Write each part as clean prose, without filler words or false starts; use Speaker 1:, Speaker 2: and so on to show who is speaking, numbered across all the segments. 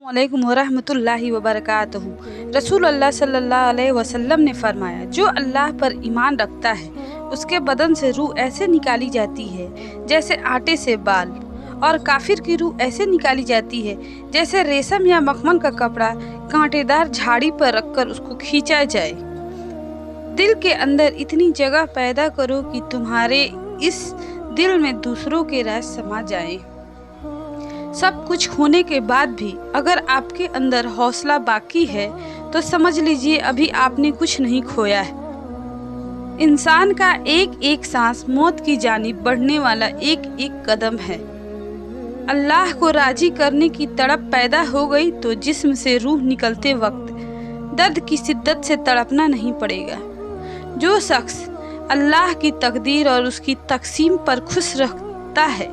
Speaker 1: अलैकुम वरहमतुल्लाहि वबरकातुहू। रसूल अल्लाह सल्लल्लाहु अलैहि वसल्लम ने फरमाया, जो अल्लाह पर ईमान रखता है उसके बदन से रूह ऐसे निकाली जाती है जैसे आटे से बाल, और काफिर की रूह ऐसे निकाली जाती है जैसे रेशम या मखमल का कपड़ा कांटेदार झाड़ी पर रखकर उसको खींचा जाए। दिल के अंदर इतनी जगह पैदा करो कि तुम्हारे इस दिल में दूसरों के राज समा जाएं। सब कुछ होने के बाद भी अगर आपके अंदर हौसला बाकी है तो समझ लीजिए अभी आपने कुछ नहीं खोया है। इंसान का एक एक सांस मौत की जानिब बढ़ने वाला एक एक कदम है। अल्लाह को राजी करने की तड़प पैदा हो गई तो जिस्म से रूह निकलते वक्त दर्द की शिद्दत से तड़पना नहीं पड़ेगा। जो शख्स अल्लाह की तकदीर और उसकी तकसीम पर खुश रहता है,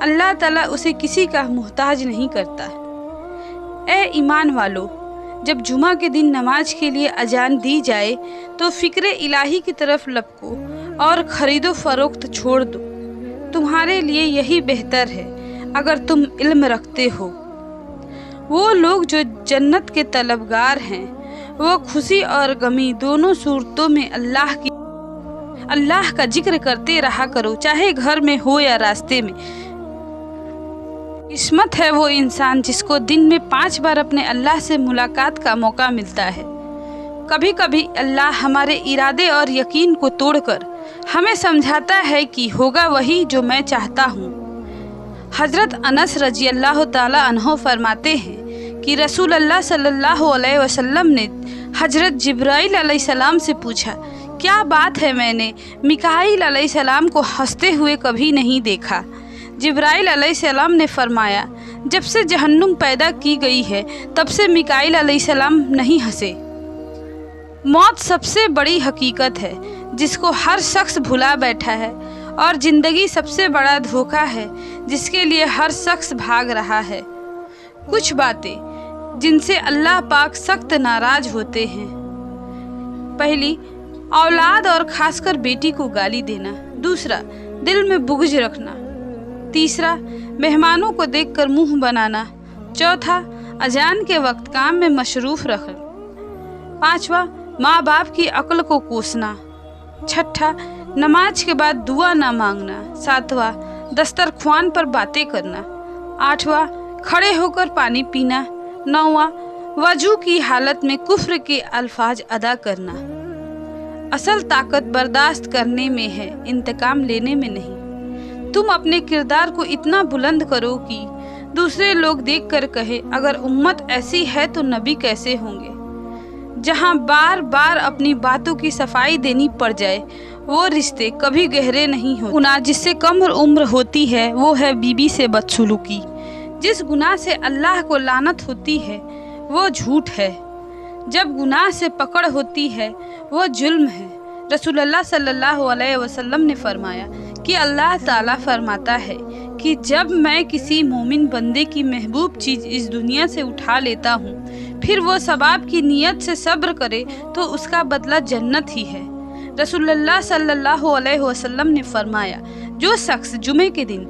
Speaker 1: अल्लाह ताला उसे किसी का मोहताज नहीं करता। ए ईमान वालों, जब जुमा के दिन नमाज के लिए अजान दी जाए तो फिक्र इलाही की तरफ लपको और खरीदो फरोख्त छोड़ दो। तुम्हारे लिए यही बेहतर है अगर तुम इल्म रखते हो। वो लोग जो जन्नत के तलबगार हैं, वो खुशी और गमी दोनों सूरतों में अल्लाह का जिक्र करते रहा करो, चाहे घर में हो या रास्ते में। किस्मत है वो इंसान जिसको दिन में 5 बार अपने अल्लाह से मुलाकात का मौका मिलता है। कभी कभी अल्लाह हमारे इरादे और यकीन को तोड़कर हमें समझाता है कि होगा वही जो मैं चाहता हूँ। हजरत अनस रजी अल्लाह ताला अन्हो फरमाते हैं कि रसूल अल्लाह सल्लल्लाहु अलैहि वसल्लम ने हजरत जिब्राइल अलैहिस्सलाम से पूछा, क्या बात है, मैंने मिकाईल अलैहिस्सलाम को हंसते हुए कभी नहीं देखा। जिब्राइल अलैहिस्सलाम ने फरमाया, जब से जहन्नुम पैदा की गई है तब से मिकाईल अलैहिस्सलाम नहीं हंसे। मौत सबसे बड़ी हकीकत है जिसको हर शख्स भुला बैठा है, और ज़िंदगी सबसे बड़ा धोखा है जिसके लिए हर शख्स भाग रहा है। कुछ बातें जिनसे अल्लाह पाक सख्त नाराज होते हैं। पहली, औलाद और खासकर बेटी को गाली देना। दूसरा, दिल में बुग़्ज़ रखना। तीसरा, मेहमानों को देखकर मुंह बनाना। चौथा, अजान के वक्त काम में मशरूफ़ रखना। पांचवा, माँ बाप की अक्ल को कोसना। छठा, नमाज के बाद दुआ ना मांगना। सातवां, दस्तरख्वान पर बातें करना। आठवां, खड़े होकर पानी पीना। नौवां, वजू की हालत में कुफ्र के अल्फाज अदा करना। असल ताकत बर्दाश्त करने में है, इंतकाम लेने में नहीं। तुम अपने किरदार को इतना बुलंद करो कि दूसरे लोग देखकर कहे, अगर उम्मत ऐसी है तो नबी कैसे होंगे। जहां बार बार अपनी बातों की सफाई देनी पड़ जाए, वो रिश्ते कभी गहरे नहीं होते। गुनाह जिससे कम उम्र होती है वो है बीबी से बदसलूकी। जिस गुनाह से अल्लाह को लानत होती है वो झूठ है। जब गुनाह से पकड़ होती है वो जुल्म है। रसूलुल्लाह सल्लल्लाहु अलैहि वसल्लम ने फरमाया कि अल्लाह ताला फरमाता है कि जब मैं किसी मोमिन बंदे की महबूब चीज़ इस दुनिया से उठा लेता हूँ, फिर वो सवाब की नीयत से सब्र करे तो उसका बदला जन्नत ही है। रसूलुल्लाह सल्लल्लाहु अलैहि वसल्लम ने फरमाया, जो शख्स जुमे के दिन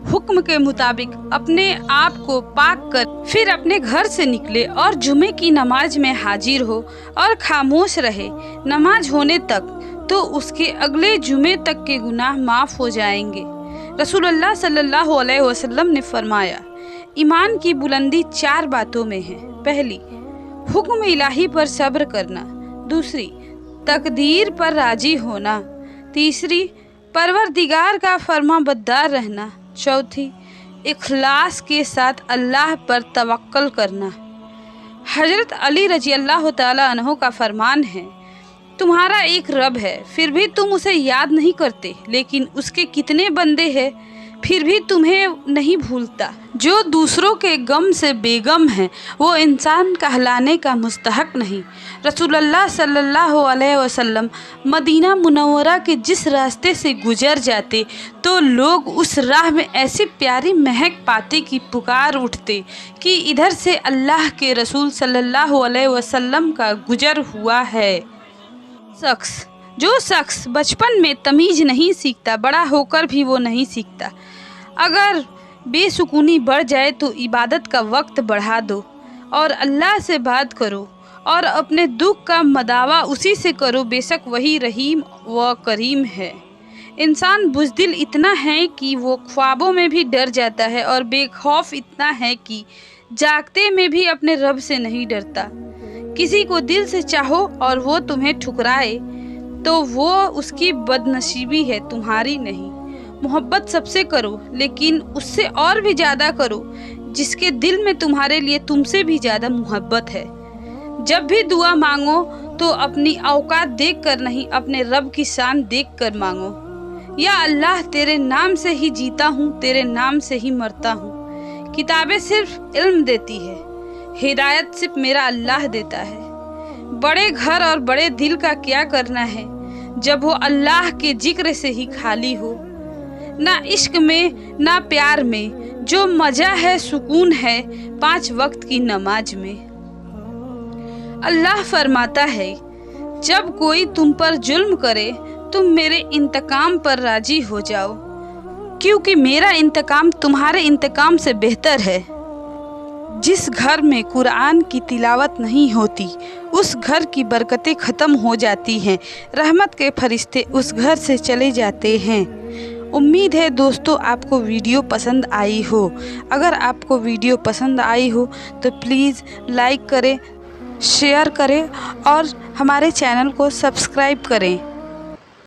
Speaker 1: हुक्म के मुताबिक अपने आप को पाक कर फिर अपने घर से निकले और जुमे की नमाज में हाजिर हो और खामोश रहे नमाज होने तक, तो उसके अगले जुमे तक के गुनाह माफ़ हो जाएंगे। रसूलुल्लाह सल्लल्लाहु अलैहि वसल्लम ने फरमाया, ईमान की बुलंदी 4 बातों में है। पहली, हुक्म इलाही पर सब्र करना। दूसरी, तकदीर पर राजी होना। तीसरी, परवरदिगार का फरमाबरदार रहना। चौथी, इखलास के साथ अल्लाह पर तवक्कल करना। हजरत अली रजी अल्लाह ताला अन्हो का फरमान है, तुम्हारा एक रब है, फिर भी तुम उसे याद नहीं करते, लेकिन उसके कितने बंदे हैं, फिर भी तुम्हें नहीं भूलता। जो दूसरों के गम से बेगम है वो इंसान कहलाने का मुस्तहक नहीं। रसूलुल्लाह सल्लल्लाहु अलैहि वसल्लम मदीना मुनव्वरा के जिस रास्ते से गुजर जाते तो लोग उस राह में ऐसी प्यारी महक पाते कि पुकार उठते कि इधर से अल्लाह के रसूल सल्लल्लाहु अलैहि वसल्लम का गुजर हुआ है। जो शख्स बचपन में तमीज़ नहीं सीखता, बड़ा होकर भी वो नहीं सीखता। अगर बेसुकूनी बढ़ जाए तो इबादत का वक्त बढ़ा दो। और अल्लाह से बात करो और अपने दुख का मदावा उसी से करो, बेशक वही रहीम व करीम है। इंसान बुज़दिल इतना है कि वो ख्वाबों में भी डर जाता है और बेखौफ इतना है कि जागते में भी अपने रब से नहीं डरता। किसी को दिल से चाहो और वो तुम्हें ठुकराए तो वो उसकी बदनसीबी है, तुम्हारी नहीं। मोहब्बत सबसे करो, लेकिन उससे और भी ज़्यादा करो जिसके दिल में तुम्हारे लिए तुमसे भी ज़्यादा मोहब्बत है। जब भी दुआ मांगो तो अपनी औकात देख कर नहीं, अपने रब की शान देख कर मांगो। या अल्लाह, तेरे नाम से ही जीता हूँ, तेरे नाम से ही मरता हूँ। किताबें सिर्फ इल्म देती है, हिदायत सिर्फ मेरा अल्लाह देता है। बड़े घर और बड़े दिल का क्या करना है जब वो अल्लाह के जिक्र से ही खाली हो। ना इश्क में ना प्यार में जो मज़ा है, सुकून है 5 वक्त की नमाज में। अल्लाह फरमाता है, जब कोई तुम पर जुल्म करे तुम मेरे इंतकाम पर राजी हो जाओ, क्योंकि मेरा इंतकाम तुम्हारे इंतकाम से बेहतर है। जिस घर में कुरान की तिलावत नहीं होती उस घर की बरकतें ख़त्म हो जाती हैं, रहमत के फरिश्ते उस घर से चले जाते हैं। उम्मीद है दोस्तों आपको वीडियो पसंद आई हो। अगर आपको वीडियो पसंद आई हो तो प्लीज़ लाइक करें, शेयर करें और हमारे चैनल को सब्सक्राइब करें।